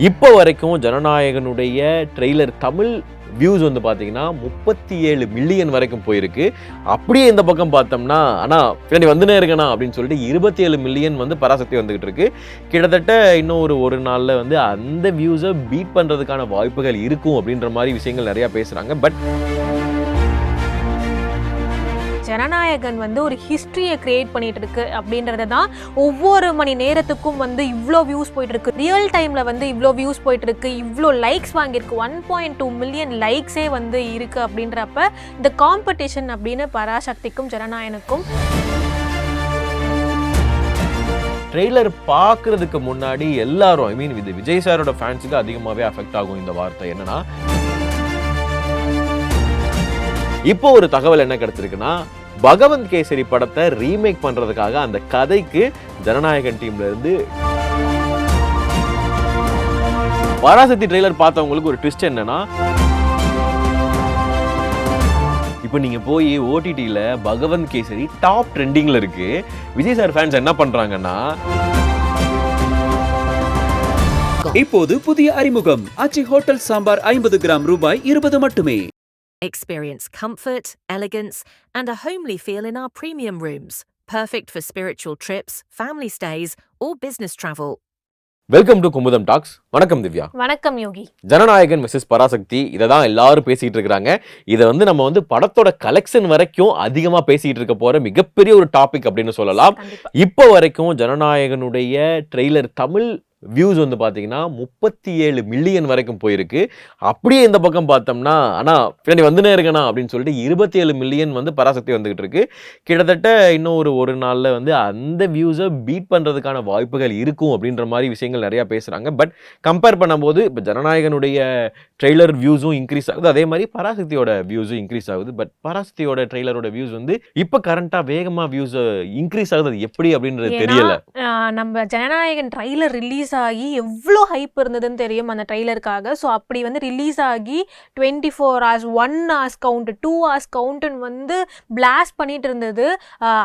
இப்போ வரைக்கும் ஜனநாயகனுடைய trailer Tamil views வந்து பார்த்தீங்கன்னா 37 மில்லியன் வரைக்கும் போயிருக்கு. அப்படியே இந்த பக்கம் பார்த்தோம்னா ஆனால் பின்னாடி வந்துனே இருக்கணா அப்படின்னு சொல்லிட்டு 27 மில்லியன் வந்து பராசக்தி வந்துகிட்டு இருக்கு. கிட்டத்தட்ட இன்னும் ஒரு நாளில் வந்து அந்த வியூஸை பீட் பண்ணுறதுக்கான வாய்ப்புகள் இருக்கும் அப்படின்ற மாதிரி விஷயங்கள் நிறையா பேசுகிறாங்க. பட் ஜனநாயகன் வந்து ஒரு ஹிஸ்ட்ரியை கிரியேட் பண்ணிட்டு இருக்கு அப்படின்றத தான் ஒவ்வொரு மணி நேரத்துக்கும் வந்து இவ்வளோ வியூஸ் போயிட்டு இருக்கு, ரியல் டைம்ல வந்து இவ்வளோ வியூஸ் போயிட்டு இருக்கு, இவ்வளோ லைக்ஸ் வாங்கியிருக்கு, 1.2 மில்லியன் லைக்ஸே வந்து இருக்கு. அப்படின்றப்ப இந்த காம்படிஷன் அப்படின்னு பராசக்திக்கும் ஜனநாயகனுக்கும் ட்ரெய்லர் பார்க்கறதுக்கு முன்னாடி எல்லாரும் இது விஜய் சாரோட ஃபேன்ஸுக்கு அதிகமாகவே அஃபெக்ட் ஆகும் இந்த வார்த்தை. என்னன்னா இப்போ ஒரு தகவல் என்ன கிடைச்சிருக்குன்னா, பகவந்த் கேசரி படத்தை ரீமேக் பண்றதுக்காக அந்த கதைக்கு ஜனநாயகன் டீம்ல இருந்து பராசக்தி ட்ரெய்லர் பார்த்தவங்களுக்கு ஒரு ட்விஸ்ட் என்னன்னா, இப்போ நீங்க போய் ஓடிடியில் பகவந்த் கேசரி டாப் ட்ரெண்டிங்ல இருக்கு. விஜய் சார் ஃபேன்ஸ் என்ன பண்றாங்கன்னா, இப்போது புதிய அறிமுகம் ஆச்சி ஹோட்டல் சாம்பார் 50 கிராம் ரூபாய் 20 மட்டுமே. Experience comfort, elegance, and a homely feel in our premium rooms. Perfect for spiritual trips, family stays, or business travel. Welcome to Kumudam talks. வணக்கம் திவ்யா. வணக்கம் யோகி. ஜனநாயகன் மிஸ்ஸஸ் பராசக்தி இதை தான் எல்லாரும் பேசிட்டு இருக்கிறாங்க. இதை வந்து நம்ம வந்து படத்தோட கலெக்ஷன் வரைக்கும் அதிகமாக பேசிட்டு இருக்க போற மிகப்பெரிய ஒரு டாபிக் அப்படின்னு சொல்லலாம். இப்போ வரைக்கும் ஜனநாயகனுடைய ட்ரெய்லர் தமிழ் வியூஸ் வந்து பார்த்தீங்கன்னா 37 மில்லியன் வரைக்கும் போயிருக்கு. அப்படியே இந்த பக்கம் பார்த்தோம்னா ஆனால் பின்னாடி வந்துனே இருக்கணா அப்படின்னு சொல்லிட்டு 27 மில்லியன் வந்து பராசக்தி வந்துகிட்டு இருக்கு. கிட்டத்தட்ட இன்னும் ஒரு நாளில் வந்து அந்த வியூஸை பீட் பண்ணுறதுக்கான வாய்ப்புகள் இருக்கும் அப்படின்ற மாதிரி விஷயங்கள் நிறையா பேசுகிறாங்க. பட் கம்பேர் பண்ணும்போது இப்போ ஜனநாயகனுடைய ட்ரெய்லர் வியூஸும் இன்க்ரீஸ் ஆகுது, அதே மாதிரி பராசக்தியோட வியூஸும் இன்க்ரீஸ் ஆகுது. பட் பராசக்தியோட ட்ரெய்லரோட வியூஸ் வந்து இப்போ கரண்ட்டாக வேகமாக வியூஸ் இன்க்ரீஸ் ஆகுது. அது எப்படி அப்படின்றது தெரியல. நம்ம ஜனநாயகன் ட்ரெய்லர் ரிலீஸ் ஆகி எவ்வளோ ஹைப் இருந்ததுன்னு தெரியும் அந்த ட்ரெய்லருக்காக. ஸோ அப்படி வந்து ரிலீஸ் ஆகி 24 hours 1 hours கவுண்ட் 2 hours கவுண்ட்டுன்னு வந்து பிளாஸ்ட் பண்ணிட்டு இருந்தது.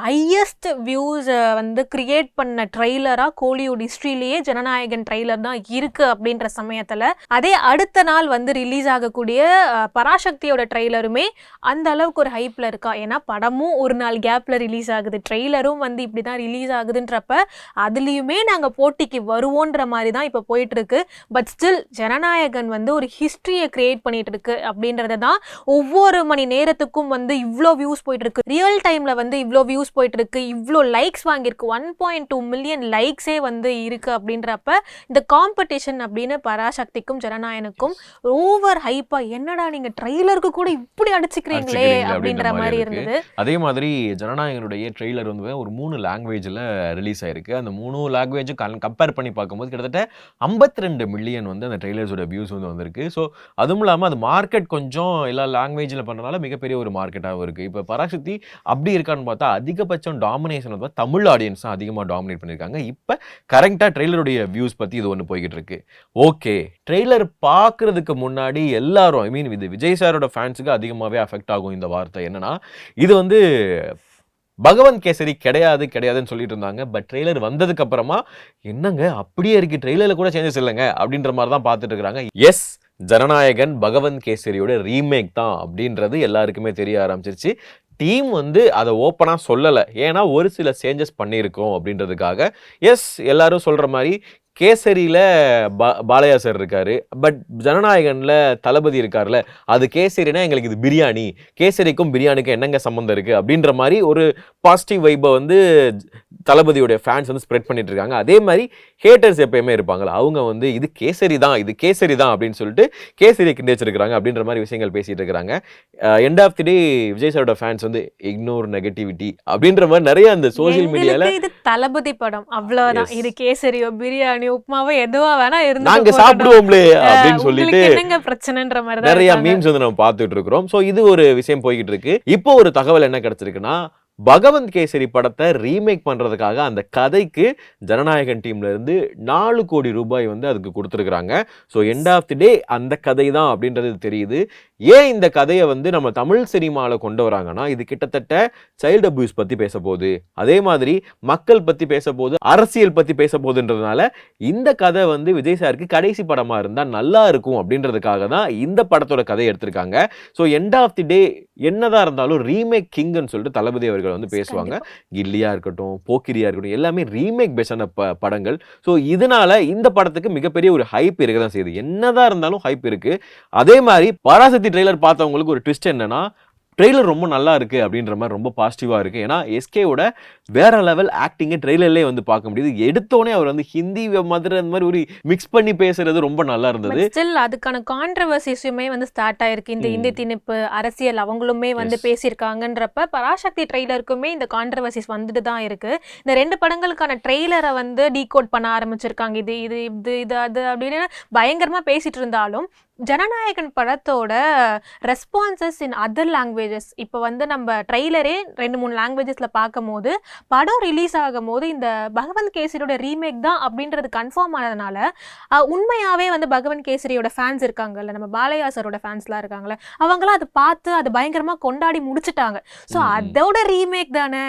ஹையஸ்ட் வியூஸ் வந்து கிரியேட் பண்ண ட்ரெய்லராக கோலிவுட் ஹிஸ்ட்ரியிலேயே ஜனநாயகன் ட்ரெய்லர் தான் இருக்கு அப்படின்ற சமயத்தில், அதே அடுத்த நாள் வந்து ரிலீஸ் ஆகக்கூடிய பராசக்தியோட ட்ரெய்லருமே அந்த அளவுக்கு ஒரு ஹைப்ல இருக்கா. ஏன்னா படமும் ஒரு நாள் கேப்ல ரிலீஸ் ஆகுது, ட்ரெய்லரும் வந்து இப்படி தான் ரிலீஸ் ஆகுதுன்றப்ப அதுலேயுமே நாங்கள் போட்டிக்கு வருவோன்ற மாதிரி தான் இப்போ போயிட்டு இருக்கு. பட் ஸ்டில் ஜனநாயகன் வந்து ஒரு ஹிஸ்ட்ரியை கிரியேட் பண்ணிட்டு இருக்கு அப்படின்றத தான் ஒவ்வொரு மணி நேரத்துக்கும் வந்து இவ்வளோ வியூஸ் போயிட்டு இருக்கு, ரியல் டைம்ல வந்து இவ்வளோ வியூஸ் போயிட்டு இருக்கு, இவ்வளோ லைக்ஸ் வாங்கியிருக்கு, 1.2 மில்லியன் லைக்ஸே வந்து இருக்கு. அப்படின்றப்ப இந்த காம்படிஷன் அப்படின்னு பராசக்திக்கும் ஜனநாயகனுக்கும் ஓவர் ஹைப்பா, என்னடா நீங்க ட்ரெய்லருக்கு கூட இப்படி அடிச்சுக்கிறீங்களே அப்படின்ற மாதிரி இருந்தது. அதே மாதிரி ஜனநாயகனுடைய ட்ரெய்லர் வந்து ஒரு 3 லாங்குவேஜில் ரிலீஸ் ஆயிருக்கு. அந்த 3 லாங்குவேஜும் கம்பேர் பண்ணி பார்க்கும்போது கிட்டத்தட்ட 52 மில்லியன் வந்து அந்த ட்ரெய்லர்ஸோட வியூஸ் வந்து வந்திருக்கு. ஸோ அதுவும் இல்லாமல் அது மார்க்கெட் கொஞ்சம் எல்லா லாங்குவேஜில் பண்ணுறதுனால மிகப்பெரிய ஒரு மார்க்கெட்டாகவும் இருக்குது. இப்போ பராசக்தி அப்படி இருக்கான்னு பார்த்தா அதிகபட்சம் டாமினேஷன் வந்து தமிழ் ஆடியன்ஸ் தான் அதிகமாக டாமினேட் பண்ணியிருக்காங்க. இப்போ கரெக்டாக ட்ரெய்லருடைய வியூஸ் பற்றி இது ஒன்று போய்கிட்டு இருக்கு. ஓகே, ட்ரெய்லர் பார்க்கறதுக்கு முன்னாடி எல்லாரும் இது விஜய் சாரோட ஃபேன்ஸுக்கு அதிகமாகவே அஃபெக்ட் ஆகும் இந்த வார்த்தை. என்னன்னா இது வந்து பகவந்த் கேசரி கிடையாதுன்னு சொல்லிட்டு இருந்தாங்க. பட் ட்ரெய்லர் வந்ததுக்கு அப்புறமா என்னங்க அப்படியே இருக்கு, ட்ரெய்லர்ல கூட சேஞ்சஸ் இல்லைங்க அப்படின்ற மாதிரி தான் பார்த்துட்டு இருக்காங்க. எஸ், ஜனநாயகன் பகவந்த் கேசரியோட ரீமேக் தான் அப்படின்றது எல்லாருக்குமே தெரிய ஆரம்பிச்சிருச்சு. டீம் வந்து அதை ஓப்பனாக சொல்லலை, ஏன்னா ஒரு சில சேஞ்சஸ் பண்ணியிருக்கோம் அப்படின்றதுக்காக. எஸ், எல்லாரும் சொல்கிற மாதிரி கேசரியில் பாலையா சார் இருக்காரு, பட் ஜனநாயகனில் தளபதி இருக்கார்ல, அது கேசரினா எங்களுக்கு இது பிரியாணி, கேசரிக்கும் பிரியாணிக்கும் என்னங்க சம்மந்தம் இருக்குது அப்படின்ற மாதிரி ஒரு பாசிட்டிவ் வைப்பை வந்து தளபதியோடைய ஃபேன்ஸ் வந்து ஸ்ப்ரெட் பண்ணிட்டு இருக்காங்க. அதே மாதிரி ஹேட்டர்ஸ் எப்பயுமே இருப்பாங்களா, அவங்க வந்து இது கேசரி தான் அப்படின்னு சொல்லிட்டு கேசரி கிண்டி வச்சிருக்காங்க அப்படின்ற மாதிரி விஷயங்கள் பேசிட்டு இருக்கிறாங்க. எண்ட் ஆஃப் தி டே விஜய் சாரோட ஃபேன்ஸ் வந்து இக்னோர் நெகட்டிவிட்டி அப்படின்ற மாதிரி நிறைய அந்த சோசியல் மீடியால இது தளபதி படம் அவ்வளவுதான், இது கேசரியோ பிரியாணி உப்புமாவோ எதுவா வேணா இருந்து நாங்க சாப்பிடுவோம்லே அப்படின்னு சொல்லிட்டு என்னங்க பிரச்சனைன்ற மாதிரி நிறைய மீம்ஸ் வந்து நம்ம பார்த்துட்டு இருக்கிறோம். ஸோ இது ஒரு விஷயம் போய்கிட்டு இருக்கு. இப்போ ஒரு தகவல் என்ன கிடைச்சிருக்குன்னா, பகவந்த் கேசரி படத்தை ரீமேக் பண்றதுக்காக அந்த கதைக்கு ஜனநாயகன் டீம்ல இருந்து 4 கோடி ரூபாய் வந்து அதுக்கு கொடுத்துருக்காங்க. ஸோ எண்ட் ஆஃப் தி டே அந்த கதை தான் அப்படின்றது தெரியுது. ஏன் இந்த கதையை வந்து நம்ம தமிழ் சினிமாவில் கொண்டு வராங்கன்னா, இது கிட்டத்தட்ட சைல்டு அபியூஸ் பத்தி பேச போகுது, அதே மாதிரி மக்கள் பத்தி பேச போகுது, அரசியல் பத்தி பேச போகுதுன்றதுனால இந்த கதை வந்து விஜய் சாருக்கு கடைசி படமா இருந்தா நல்லா இருக்கும் அப்படின்றதுக்காக தான் இந்த படத்தோட கதையை எடுத்திருக்காங்க. ஸோ எண்ட் ஆஃப் தி டே என்னதான் இருந்தாலும் ரீமேக் கிங்னு சொல்லிட்டு தளபதி அவர்கள் வந்து பேசுவாங்க. கில்லியா இருக்கட்டும், போக்கிரியா இருக்கட்டும், எல்லாமே ரீமேக் பேஸான படங்கள். ஸோ இதனால இந்த படத்துக்கு மிகப்பெரிய ஒரு ஹைப் இருக்க தான் செய்யுது. என்னதான் இருந்தாலும் ஹைப் இருக்கு. அதே மாதிரி பராசக்தி ட்ரெய்லர் பார்த்தவங்களுக்கு ஒரு ட்விஸ்ட் என்னன்னா, ட்ரெய்லர் ரொம்ப நல்லா இருக்கு அப்படின்ற மாதிரி ரொம்ப பாசிட்டிவா இருக்கு. ஏன்னா எஸ்கேவோட வேற லெவல் ஆக்டிங்கை ட்ரெய்லர்லேயே வந்து பார்க்க முடியுது. எடுத்தோடனே அவர் வந்து ஹிந்தி மாதிரி அந்த மாதிரி ஒரு மிக்ஸ் பண்ணி பேசுறது ரொம்ப நல்லா இருந்தது. ஸ்டில் அதுக்கான கான்ட்ரவர்சிஸுமே வந்து ஸ்டார்ட் ஆயிருக்கு. இந்த இந்தி திணிப்பு அரசியல் அவங்களுமே வந்து பேசியிருக்காங்கன்றப்ப பராசக்தி ட்ரெய்லருக்குமே இந்த கான்ட்ரவர்சிஸ் வந்துட்டு தான் இருக்கு. இந்த 2 படங்களுக்கான ட்ரெய்லரை வந்து டீகோட் பண்ண ஆரம்பிச்சிருக்காங்க. இது இது இது இது அது அப்படின்னு பயங்கரமா பேசிட்டு இருந்தாலும் ஜனநாயகன் படத்தோட ரெஸ்பான்சஸ் இன் அதர் லாங்குவேஜஸ் இப்போ வந்து நம்ம ட்ரெய்லரே 2-3 லாங்குவேஜஸில் பார்க்கும் போது படம் ரிலீஸ் ஆகும் போது இந்த பகவந்த் கேசரியோட ரீமேக் தான் அப்படின்றது கன்ஃபார்ம் ஆனதுனால உண்மையாகவே வந்து பகவந்த் கேசரியோட ஃபேன்ஸ் இருக்காங்கல்ல, நம்ம பாலையா சாரோட ஃபேன்ஸ்லாம் இருக்காங்களே, அவங்களாம் அதை பார்த்து அது பயங்கரமாக கொண்டாடி முடிச்சுட்டாங்க. ஸோ அதோட ரீமேக் தானே,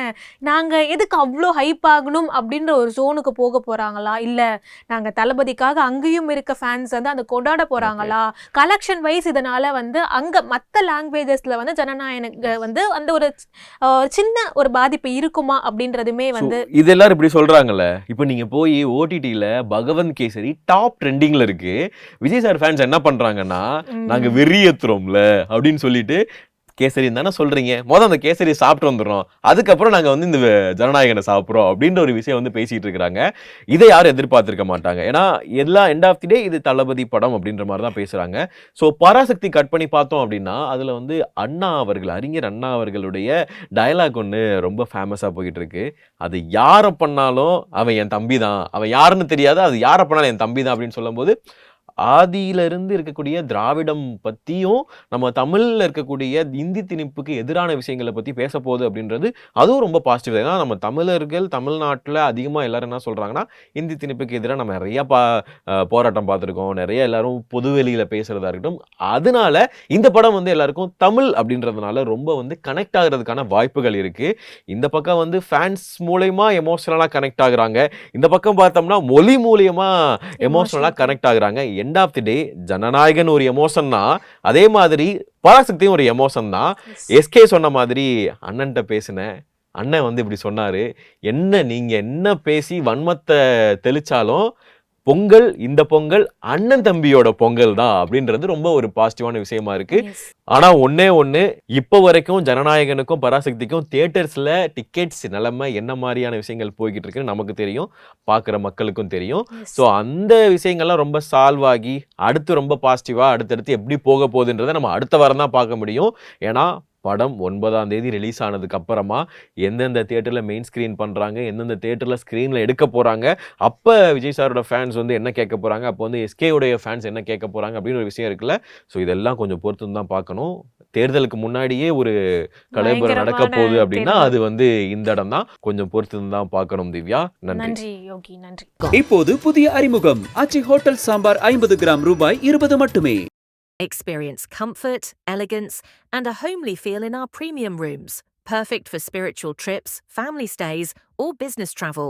நாங்கள் எதுக்கு அவ்வளோ ஹைப் ஆகணும் அப்படின்ற ஒரு ஜோனுக்கு போக போகிறாங்களா, இல்லை நாங்கள் தளபதிக்காக அங்கேயும் இருக்க ஃபேன்ஸ் வந்து அந்த கொண்டாட போகிறாங்களா, கலெக்ஷன் வைஸ் இதனால வந்து அங்க மற்ற லாங்குவேஜஸ்ல வந்து ஜனநாயகனுக்கு வந்து அந்த ஒரு சின்ன ஒரு பாதிப்பு இருக்குமா அப்படின்றதுமே வந்து இது எல்லாரும் இப்படி சொல்றாங்கல்ல. இப்போ நீங்க போய் ஓடிடில பகவந்த் கேசரி டாப் ட்ரெண்டிங்ல இருக்கு. விஜய் சார் ஃபேன்ஸ் என்ன பண்றாங்கன்னா, நாங்க வெறியேத்துறோம்ல அப்படின்னு சொல்லிட்டு கேசரி தானே சொல்றீங்க, முதல் அந்த கேசரி சாப்பிட்டு வந்துடுறோம், அதுக்கப்புறம் நாங்கள் வந்து இந்த ஜனநாயகனை சாப்பிட்றோம் அப்படின்ற ஒரு விஷயம் வந்து பேசிட்டு இருக்கிறாங்க. இதை யாரும் எதிர்பார்த்திருக்க மாட்டாங்க. ஏன்னா எல்லாம் எண்ட் ஆஃப் தி டே இது தளபதி படம் அப்படின்ற மாதிரி தான் பேசுறாங்க. ஸோ பராசக்தி கட் பண்ணி பார்த்தோம் அப்படின்னா அதில் வந்து அண்ணா அவர்கள், அறிஞர் அண்ணா அவர்களுடைய டயலாக் ஒன்று ரொம்ப ஃபேமஸாக போயிட்டு இருக்கு. அது யாரை பண்ணாலும் அவன் என் தம்பி தான், அவன் யாருன்னு தெரியாது, அது யாரை பண்ணாலும் என் தம்பி தான் அப்படின்னு சொல்லும்போது ஆதியிலிருந்து இருக்கக்கூடிய திராவிடம் பற்றியும் நம்ம தமிழில் இருக்கக்கூடிய இந்தி திணிப்புக்கு எதிரான விஷயங்களை பற்றி பேச போகுது அப்படின்றது அதுவும் ரொம்ப பாசிட்டிவ். ஏன்னா நம்ம தமிழர்கள் தமிழ்நாட்டில் அதிகமாக எல்லாரும் என்ன சொல்கிறாங்கன்னா, இந்தி திணிப்புக்கு எதிராக நம்ம நிறையா போராட்டம் பார்த்துருக்கோம், நிறைய எல்லாரும் பொதுவெளியில் பேசுகிறதா இருக்கட்டும். அதனால இந்த படம் வந்து எல்லாருக்கும் தமிழ் அப்படின்றதுனால ரொம்ப வந்து கனெக்ட் ஆகிறதுக்கான வாய்ப்புகள் இருக்குது. இந்த பக்கம் வந்து ஃபேன்ஸ் மூலயமா எமோஷனலாக கனெக்ட் ஆகுறாங்க, இந்த பக்கம் பார்த்தோம்னா மொழி மூலியமாக எமோஷனலாக கனெக்ட் ஆகுறாங்க. எண்ட் ஆஃப் தி டே ஜனநாயகன் ஒரு எமோஷன் தான், அதே மாதிரி பராசக்தியும் ஒரு எமோஷன் தான். எஸ்கே சொன்ன மாதிரி அண்ணன்ட்ட பேசினேன், அண்ணன் வந்து இப்படி சொன்னாரு, என்ன நீங்க என்ன பேசி வன்மத்தை தெளிச்சாலும் பொங்கல் இந்த பொங்கல் அண்ணன் தம்பியோட பொங்கல் தான் அப்படின்றது ரொம்ப ஒரு பாசிட்டிவான விஷயமா இருக்கு. ஆனா ஒண்ணு இப்போ வரைக்கும் ஜனநாயகனுக்கும் பராசக்திக்கும் தியேட்டர்ஸ்ல டிக்கெட்ஸ் நிலைமை என்ன மாதிரியான விஷயங்கள் போய்கிட்டு இருக்குன்னு நமக்கு தெரியும், பார்க்குற மக்களுக்கும் தெரியும். ஸோ அந்த விஷயங்கள்லாம் ரொம்ப சால்வ் ஆகி அடுத்து ரொம்ப பாசிட்டிவா அடுத்தடுத்து எப்படி போக போகுதுன்றதை நம்ம அடுத்த வாரம் தான் பார்க்க முடியும். ஏன்னா படம் 9ஆம் தேதி ரிலீஸ் ஆனதுக்கு அப்புறமா எந்தெந்த தியேட்டரில் மெயின் ஸ்க்ரீன் பண்ணுறாங்க, எந்தெந்த தியேட்டரில் ஸ்க்ரீனில் எடுக்க போகிறாங்க, அப்போ விஜய் சாரோட ஃபேன்ஸ் வந்து என்ன கேட்க போகிறாங்க, அப்போ வந்து எஸ்கேவுடைய ஃபேன்ஸ் என்ன கேட்க போகிறாங்க அப்படின்னு ஒரு விஷயம் இருக்குல்ல. ஸோ இதெல்லாம் கொஞ்சம் பொறுத்து தான் பார்க்கணும். தேர்தலுக்கு முன்னாடியே ஒரு கலைபுரம் நடக்க போகுது அப்படின்னா அது வந்து இந்த இடம் தான், கொஞ்சம் பொறுத்து தான் பார்க்கணும். திவ்யா, நன்றி. யோகி, நன்றி. இப்போது புதிய அறிமுகம் ஆச்சி ஹோட்டல் சாம்பார் 50 கிராம் ரூபாய் 20 மட்டுமே. Experience comfort, elegance, and a homely feel in our premium rooms. Perfect for spiritual trips, family stays, or business travel.